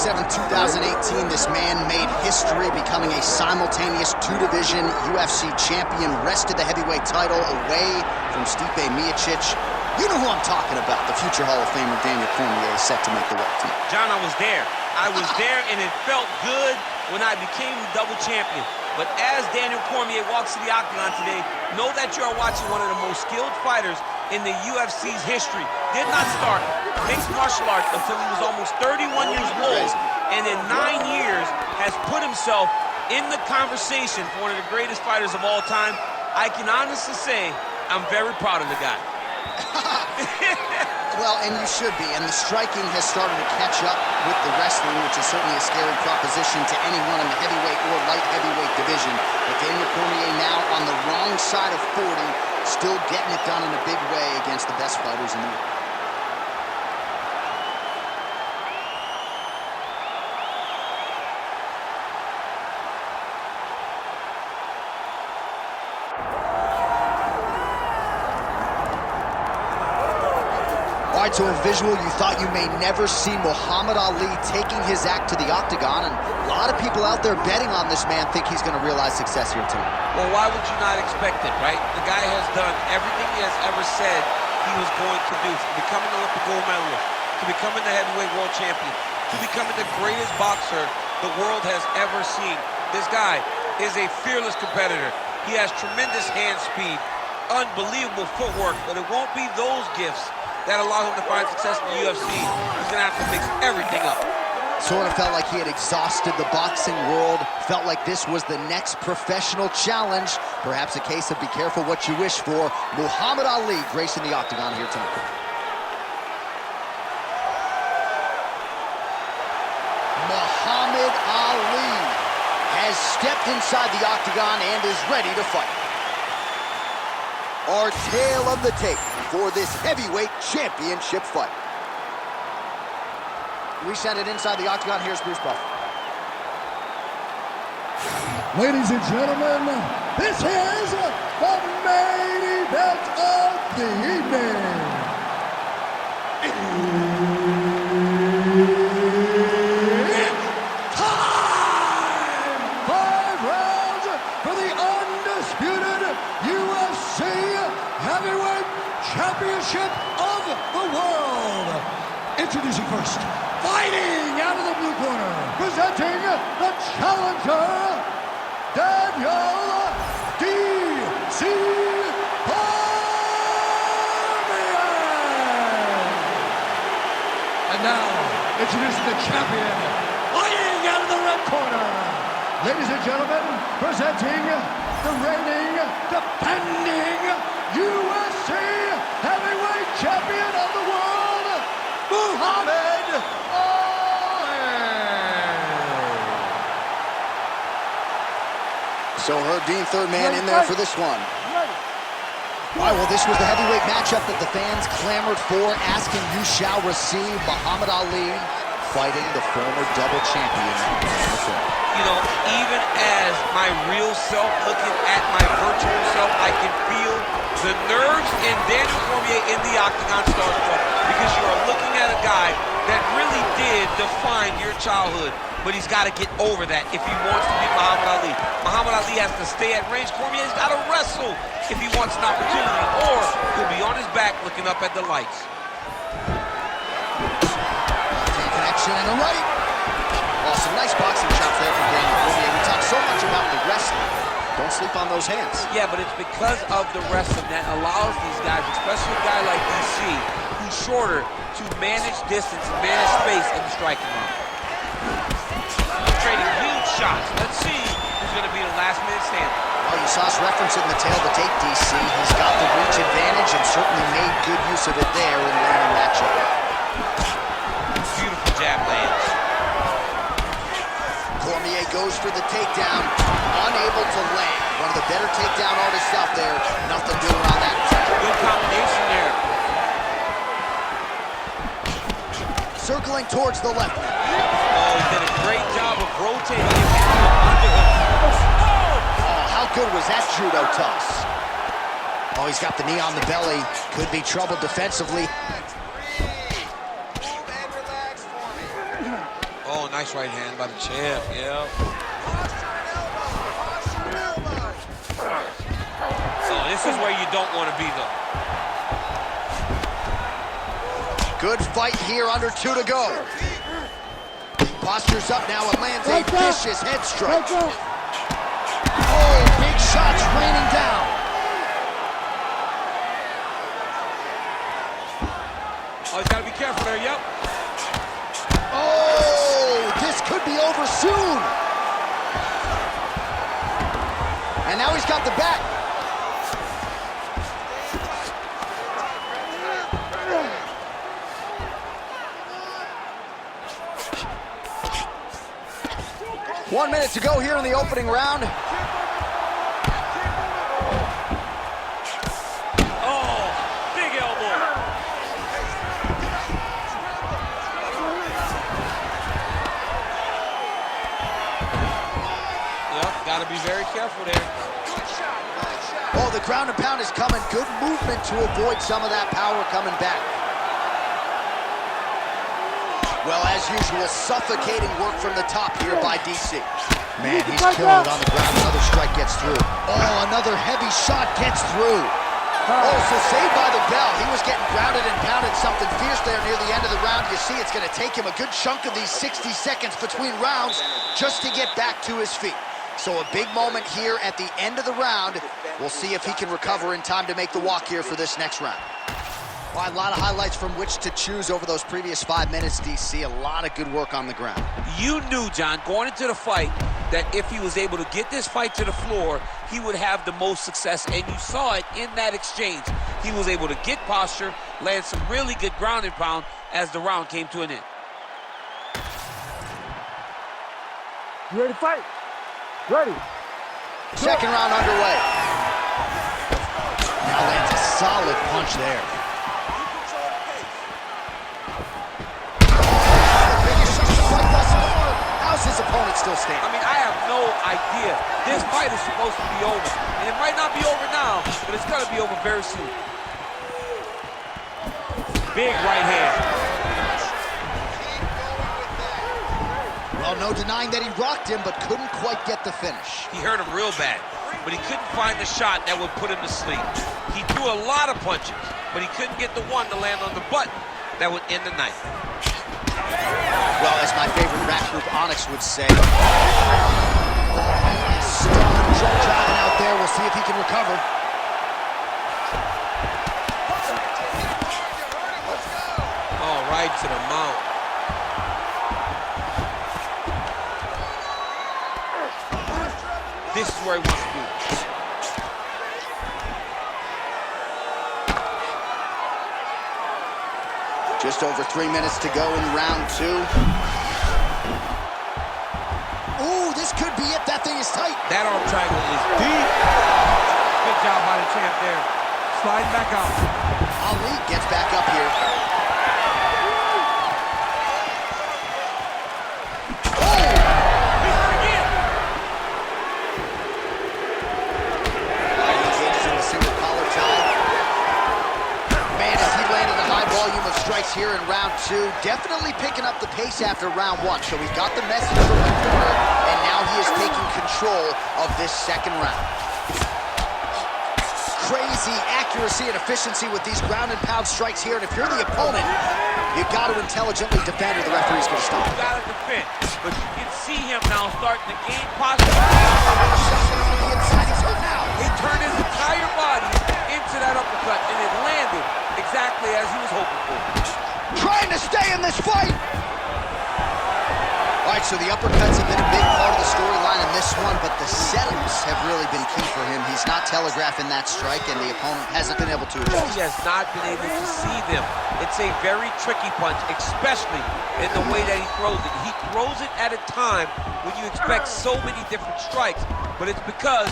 7, 2018, this man made history, becoming a simultaneous two-division UFC champion, wrested the heavyweight title away from Stipe Miocic. You know who I'm talking about, the future Hall of Famer Daniel Cormier is set to make the weight team. John, I was there. I was there, and it felt good when I became double champion. But as Daniel Cormier walks to the octagon today, know that you are watching one of the most skilled fighters in the UFC's history. Did not start mixed martial arts until he was almost 31 years old, and in 9 years has put himself in the conversation for one of the greatest fighters of all time. I can honestly say I'm very proud of the guy. Well, and you should be, and the striking has started to catch up with the wrestling, which is certainly a scary proposition to anyone in the heavyweight or light heavyweight division. But Daniel Cormier now on the wrong side of 40, still getting it done in a big way against the best fighters in the world. All right, so a visual you thought you may never see Muhammad Ali taking his act to the octagon, and a lot of people out there betting on this man think he's going to realize success here tonight. Well, why would you not expect it, right? The guy has done everything he has ever said he was going to do, from becoming an Olympic gold medalist, to becoming the heavyweight world champion, to becoming the greatest boxer the world has ever seen. This guy is a fearless competitor. He has tremendous hand speed, unbelievable footwork, but it won't be those gifts that allow him to find success in the UFC. He's gonna have to mix everything up. Sort of felt like he had exhausted the boxing world, felt like this was the next professional challenge. Perhaps a case of be careful what you wish for. Muhammad Ali gracing the octagon here tonight. Muhammad Ali has stepped inside the octagon and is ready to fight. Our tale of the tape for this heavyweight championship fight. We send it inside the octagon. Here's Bruce Buffer. Ladies and gentlemen, this is the main event of the evening. It's time! 5 rounds for the undisputed UFC Heavyweight Championship of the world. Introducing first, fighting out of the blue corner, presenting the challenger, Daniel D.C. Cormier. And now, introducing the champion, fighting out of the red corner. Ladies and gentlemen, presenting the reigning, defending UFC Heavyweight Champion of the world, Muhammad Ali. So Herb Dean, third man in there for this one. All right, well, this was the heavyweight matchup that the fans clamored for, asking you shall receive. Muhammad Ali fighting the former double champion. You know, even as my real self looking at my virtual self, I can feel the nerves in Daniel Cormier in the octagon starstruck, because you are looking at a guy that really did define your childhood, but he's got to get over that if he wants to beat Muhammad Ali. Muhammad Ali has to stay at range. Cormier's got to wrestle if he wants an opportunity, or he'll be on his back looking up at the lights. Connection and a right. Oh, some nice boxing chops there from Daniel Cormier. We talk so much about the wrestling. Don't sleep on those hands. Yeah, but it's because of the wrestling that allows these guys, especially a guy like DC, who's shorter, to manage distance and manage space in the striking round. Trading huge shots. Let's see who's going to be the last minute stand. Well, you saw us referencing the tail of the tape, DC. He's got the reach advantage and certainly made good use of it there in the early matchup. Beautiful jab lands. Cormier goes for the takedown, unable to land. One of the better takedown artists out there. Nothing doing on that. Good combination there. Circling towards the left. Oh, he did a great job of rotating him under him. Oh, how good was that judo toss? Oh, he's got the knee on the belly. Could be trouble defensively. Oh, nice Nice right hand by the champ, yeah. So this is where you don't want to be, though. Good fight here, under 2 to go. Postures up now and lands a vicious head strike. Oh, big shots raining down. Oh, he's got to be careful there, yep. Oh, this could be over soon. And now he's got the back. One minute to go here in the opening round. Oh, big elbow. Yep, got to be very careful there. Oh, the ground and pound is coming. Good movement to avoid some of that power coming back. Well, as usual, suffocating work from the top here by DC. Man, he's killing it on the ground. Another strike gets through. Oh, another heavy shot gets through. Oh, so saved by the bell. He was getting grounded and pounded something fierce there near the end of the round. You see, it's going to take him a good chunk of these 60 seconds between rounds just to get back to his feet. So a big moment here at the end of the round. We'll see if he can recover in time to make the walk here for this next round. Well, a lot of highlights from which to choose over those previous 5 minutes, DC. A lot of good work on the ground. You knew, John, going into the fight, that if he was able to get this fight to the floor, he would have the most success, and you saw it in that exchange. He was able to get posture, land some really good ground and pound as the round came to an end. You ready to fight? Ready. Second round underway. Now lands a solid punch there. How's his opponent still standing? I mean, I have no idea. This fight is supposed to be over. And it might not be over now, but it's going to be over very soon. Big right hand. Well, no denying that he rocked him, but couldn't quite get the finish. He hurt him real bad, but he couldn't find the shot that would put him to sleep. He threw a lot of punches, but he couldn't get the one to land on the button that would end the night. Well, as my favorite rap group, Onyx, would say, strong driving out there. We'll see if he can recover. Oh, right to the mount. This is where he wants to be. Just over 3 minutes to go in round 2. Ooh, this could be it. That thing is tight. That arm triangle is deep. Good job by the champ there. Sliding back out. Ali gets back up here. Strikes here in round 2, definitely picking up the pace after round 1. So he's got the message from the corner, and now he is taking control of this second round. Crazy accuracy and efficiency with these ground and pound strikes here, and if you're the opponent, you've got to intelligently defend or the referee's going to stop. You got to defend, but you can see him now starting to gain posture. He turned his entire body into that uppercut, and it landed exactly as he was hoping for. Trying to stay in this fight. All right, so the uppercuts have been a big part of the storyline in this one, but the setups have really been key for him. He's not telegraphing that strike, and the opponent hasn't been able to adjust. He has not been able to see them. It's a very tricky punch, especially in the way that he throws it. He throws it at a time when you expect so many different strikes, but it's because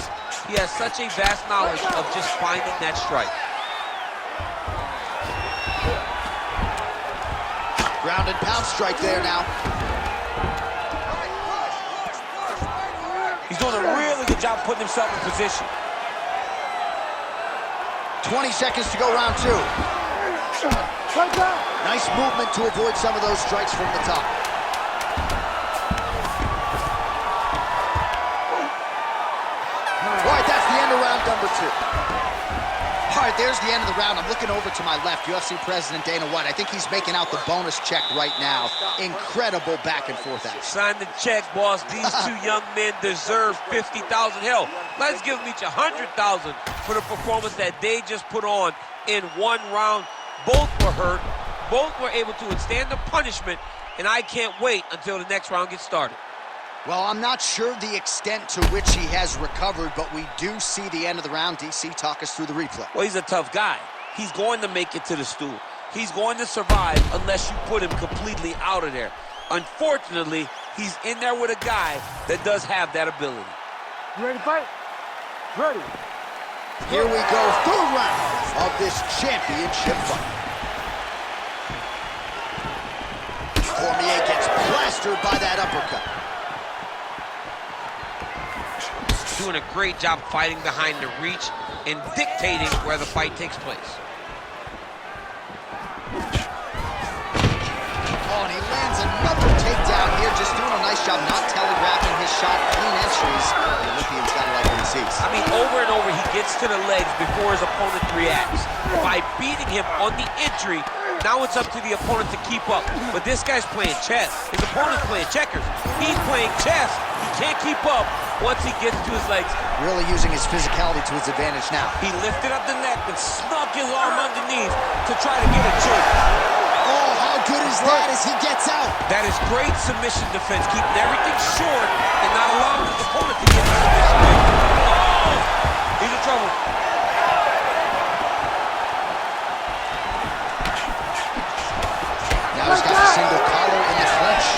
he has such a vast knowledge of just finding that strike. Ground and pound strike there now. He's doing a really good job putting himself in position. 20 seconds to go, round 2. Nice movement to avoid some of those strikes from the top. round number 2. All right, there's the end of the round. I'm looking over to my left, UFC President Dana White. I think he's making out the bonus check right now. Incredible back and forth action. Sign the check, boss. These two young men deserve $50,000. Hell, let's give them each $100,000 for the performance that they just put on in one round. Both were hurt. Both were able to withstand the punishment, and I can't wait until the next round gets started. Well, I'm not sure the extent to which he has recovered, but we do see the end of the round. DC, talk us through the replay. Well, he's a tough guy. He's going to make it to the stool. He's going to survive unless you put him completely out of there. Unfortunately, he's in there with a guy that does have that ability. You ready to fight? Ready. Here we go, third round of this championship fight. Cormier gets plastered by that uppercut. Doing a great job fighting behind the reach and dictating where the fight takes place. Oh, and he lands another takedown here, just doing a nice job not telegraphing his shot. Clean entries. The Olympian's got to like what he sees. I mean, over and over, he gets to the legs before his opponent reacts. By beating him on the entry, now it's up to the opponent to keep up. But this guy's playing chess. His opponent's playing checkers. He's playing chess. He can't keep up once he gets to his legs. Really using his physicality to his advantage now. He lifted up the neck and snuck his arm underneath to try to get a choke. Oh, how good is that as he gets out? That is great submission defense, keeping everything short and not allowing his opponent to get the submission. Oh! He's in trouble. Now he's got a single collar in the clinch.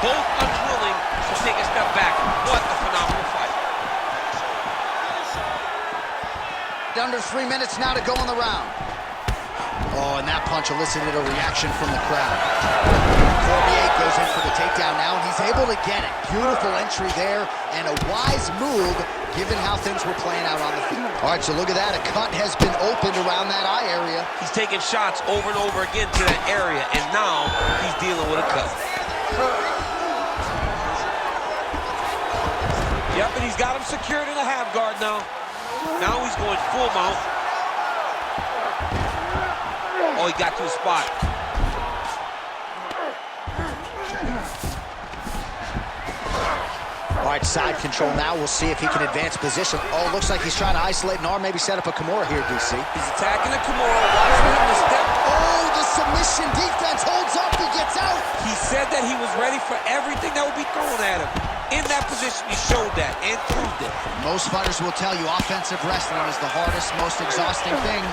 Both unwilling to take a step back. What a phenomenal fight. Under 3 minutes now to go in the round. Oh, and that punch elicited a reaction from the crowd. Cormier goes in for the takedown now, and he's able to get it. Beautiful entry there, and a wise move given how things were playing out on the field. All right, so look at that. A cut has been opened around that eye area. He's taking shots over and over again to that area, and now he's dealing with a cut. Yep, and he's got him secured in a half guard now. Now he's going full mount. Oh, he got to a spot. All right, side control now. We'll see if he can advance position. Oh, looks like he's trying to isolate an arm, maybe set up a Kimura here, DC. He's attacking the Kimura. Watch for him to step. Oh, the submission defense holds up. He gets out. He said that he was ready for everything that would be thrown at him. In that position, he showed that and proved it. Most fighters will tell you offensive wrestling is the hardest, most exhausting thing.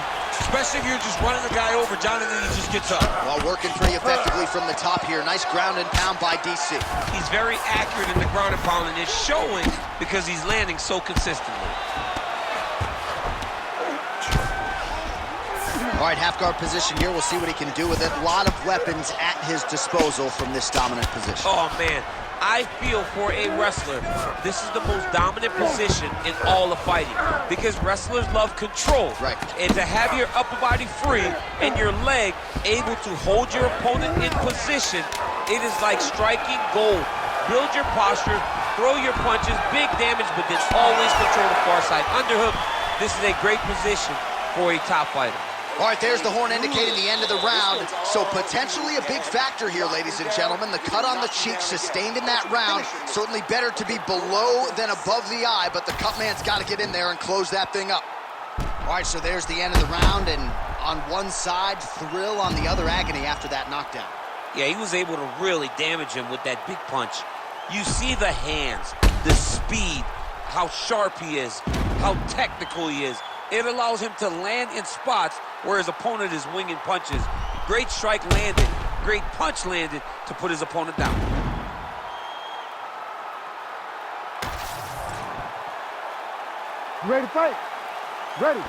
Especially if you're just running the guy over, Jonathan, he just gets up. While working pretty effectively from the top here. Nice ground and pound by DC. He's very accurate in the ground and pound, and it's showing because he's landing so consistently. All right, half guard position here. We'll see what he can do with it. A lot of weapons at his disposal from this dominant position. Oh, man. I feel for a wrestler, this is the most dominant position in all of fighting because wrestlers love control. Right. And to have your upper body free and your leg able to hold your opponent in position, it is like striking gold. Build your posture, throw your punches, big damage, but then always control the far side underhook. This is a great position for a top fighter. All right, there's the horn indicating the end of the round. So potentially a big factor here, ladies and gentlemen. The cut on the cheek sustained in that round. Certainly better to be below than above the eye, but the cut man's got to get in there and close that thing up. All right, so there's the end of the round, and on one side, thrill, on the other, agony after that knockdown. Yeah, he was able to really damage him with that big punch. You see the hands, the speed, how sharp he is, how technical he is. It allows him to land in spots where his opponent is winging punches. Great strike landed, great punch landed to put his opponent down. You ready to fight? Ready.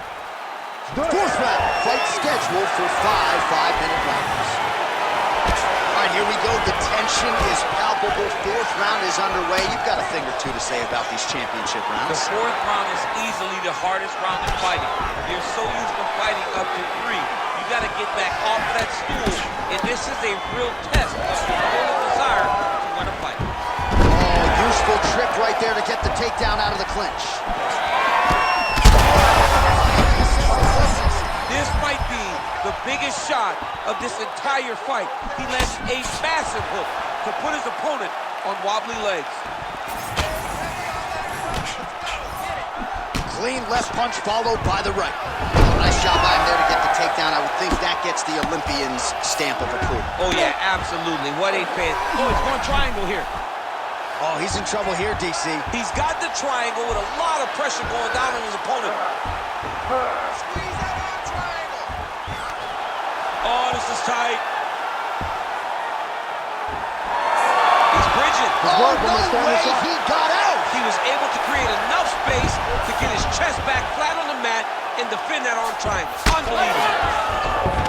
Fourth round, fight scheduled for 5 5-minute rounds. All right, here we go. The tension is palpable. Fourth round is underway. You've got a thing or two to say about these championship The rounds. fourth round is easily the hardest round in fighting. You're so used to fighting up to 3. You got to get back off of that stool, and this is a real test of your will and desire to win a fight. Oh, useful trip right there to get the takedown out of the clinch. This might be the biggest shot of this entire fight. He lands a massive hook to put his opponent on wobbly legs. Clean left punch followed by the right. Nice job by him there to get the takedown. I would think that gets the Olympian's stamp of approval. Oh yeah, absolutely. What a fan. Oh, he's going triangle here. Oh, he's in trouble here, DC. He's got the triangle with a lot of pressure going down on his opponent. Squeeze that arm triangle. Oh, this is tight. He's bridging. Oh, no way, he got out. He was able to create enough space to get his chest back flat on the mat and defend that arm triangle. Unbelievable.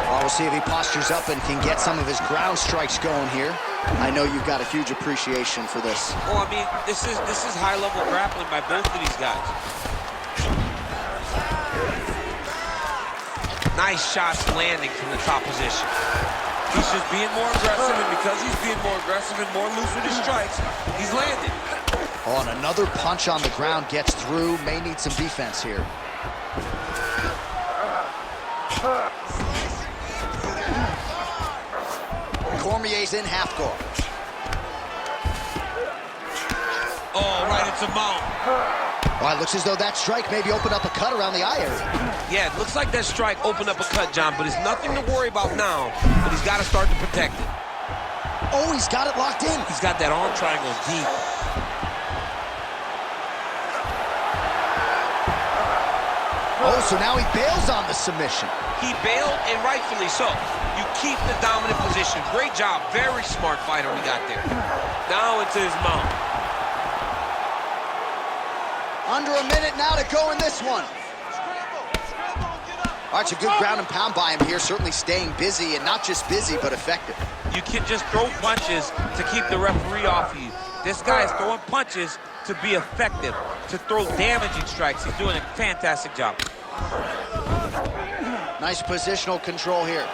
Well, we'll see if he postures up and can get some of his ground strikes going here. I know you've got a huge appreciation for this. Oh, I mean, this is high-level grappling by both of these guys. Nice shots landing from the top position. He's just being more aggressive, and because he's being more aggressive and more loose with his strikes, he's landing. Oh, and another punch on the ground gets through. May need some defense here. Cormier's in half guard. Oh, right into mount. Well, it looks as though that strike maybe opened up a cut around the eye area. Yeah, it looks like that strike opened up a cut, John, but it's nothing to worry about now, but he's got to start to protect it. Oh, he's got it locked in. He's got that arm triangle deep. Oh, so now he bails on the submission. He bailed, and rightfully so. You keep the dominant position. Great job. Very smart fighter we got there. Now into his mount. Under a minute now to go in this one. All right, it's a good ground and pound by him here. Certainly staying busy, and not just busy, but effective. You can just throw punches to keep the referee off you. This guy is throwing punches to be effective, to throw damaging strikes. He's doing a fantastic job. Nice positional control here.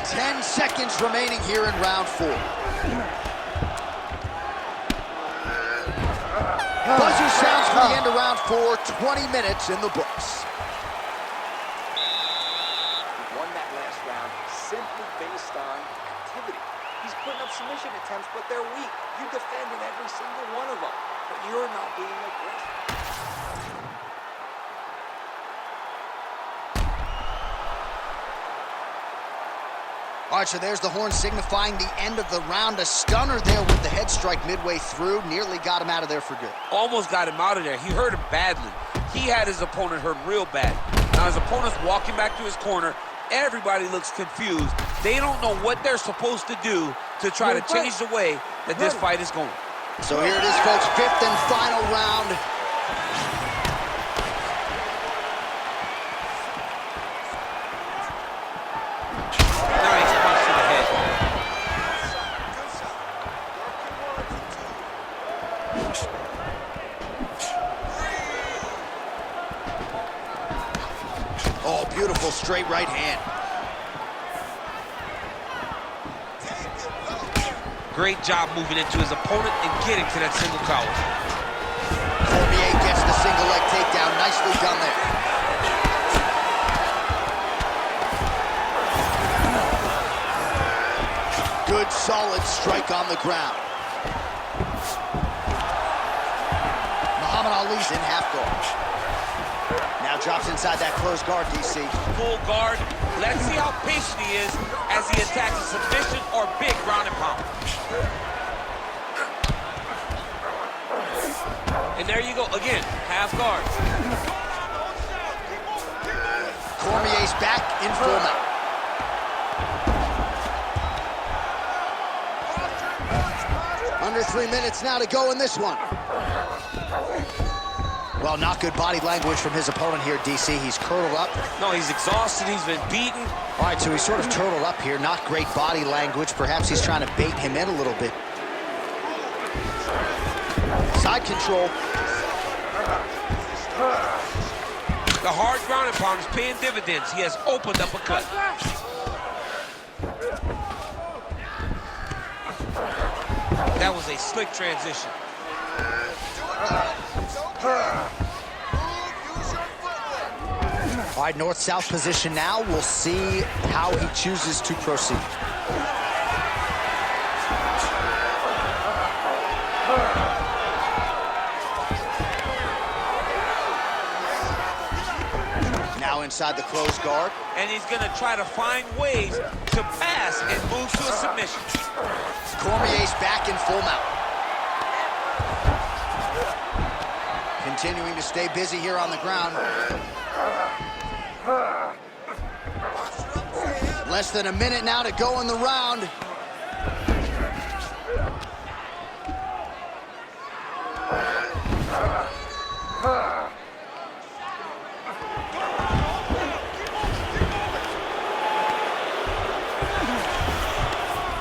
Ten seconds remaining here in round 4. Buzzer sounds for the end of round 4. 20 minutes in the books. He won that last round simply based on activity. He's putting up submission attempts, but they're weak. You defended every single one of them, but you're not being aggressive. All right, so there's the horn signifying the end of the round. A stunner there with the head strike midway through. Nearly got him out of there for good. Almost got him out of there. He hurt him badly. He had his opponent hurt real bad. Now his opponent's walking back to his corner. Everybody looks confused. They don't know what they're supposed to do to try to change the way that this fight is going. So here it is, folks, 5th and final round. Nice punch to the head. Oh, beautiful straight right hand. Great job moving into his opponent and getting to that single collar. Cormier gets the single leg takedown. Nicely done there. Good, solid strike on the ground. Muhammad Ali's in half guard. Now drops inside that closed guard, DC. Full guard. Let's see how patient he is as he attacks a submission or big ground and pound. And there you go, again, half guard. Cormier's back in full mount. Under 3 minutes now to go in this one. Well, not good body language from his opponent here, DC. He's curled up. No, he's exhausted, he's been beaten. All right, so he's sort of turtled up here. Not great body language. Perhaps he's trying to bait him in a little bit. Side control. The hard ground and pound is paying dividends. He has opened up a cut. slick transition. All right, north-south position now. We'll see how he chooses to proceed. Now inside the closed guard. And he's going to try to find ways to pass and move to a submission. Cormier's back in full mount. Continuing to stay busy here on the ground. Less than a minute now to go in the round.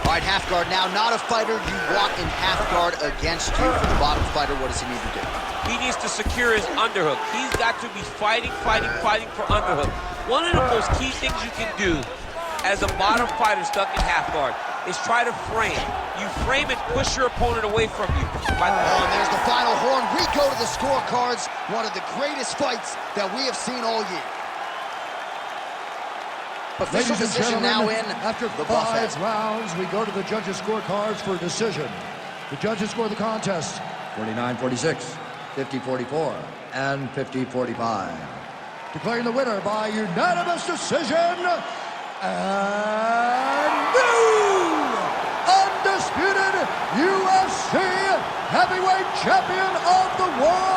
All right, half guard now. Not a fighter. You walk in half guard against you. For the bottom fighter, what does he need to do? He needs to secure his underhook. He's got to be fighting for underhook. One of the most key things you can do as a bottom fighter stuck in half guard is try to frame. You frame and push your opponent away from you. And there's the final horn. We go to the scorecards. One of the greatest fights that we have seen all year. Official Ladies and decision gentlemen, now in after the 5 rounds, we go to the judges' scorecards for a decision. The judges score the contest 49-46, 50-44, and 50-45. Declaring the winner by unanimous decision, and new undisputed UFC heavyweight champion of the world,